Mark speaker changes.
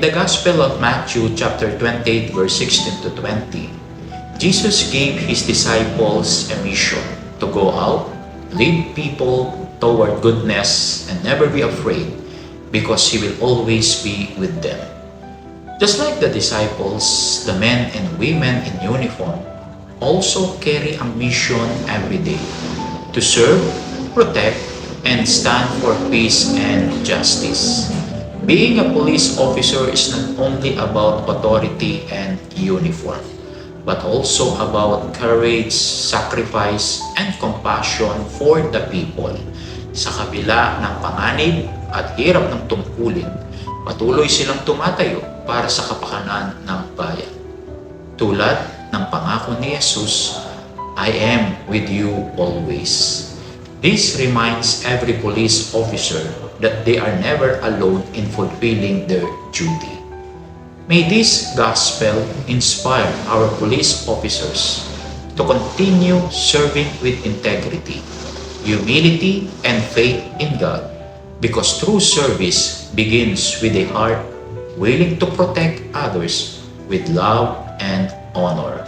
Speaker 1: the Gospel of Matthew chapter 28 verse 16 to 20, Jesus gave His disciples a mission to go out, lead people toward goodness, and never be afraid because He will always be with them. Just like the disciples, the men and women in uniform also carry a mission every day to serve, protect, and stand for peace and justice. Being a police officer is not only about authority and uniform, but also about courage, sacrifice, and compassion for the people. Sa kabila ng panganib at hirap ng tungkulin, patuloy silang tumatayo para sa kapakanan ng bayan. Tulad ng pangako ni Jesus, I am with you always. This reminds every police officer that they are never alone in fulfilling their duty. May this gospel inspire our police officers to continue serving with integrity, humility, and faith in God, because true service begins with a heart willing to protect others with love and honor.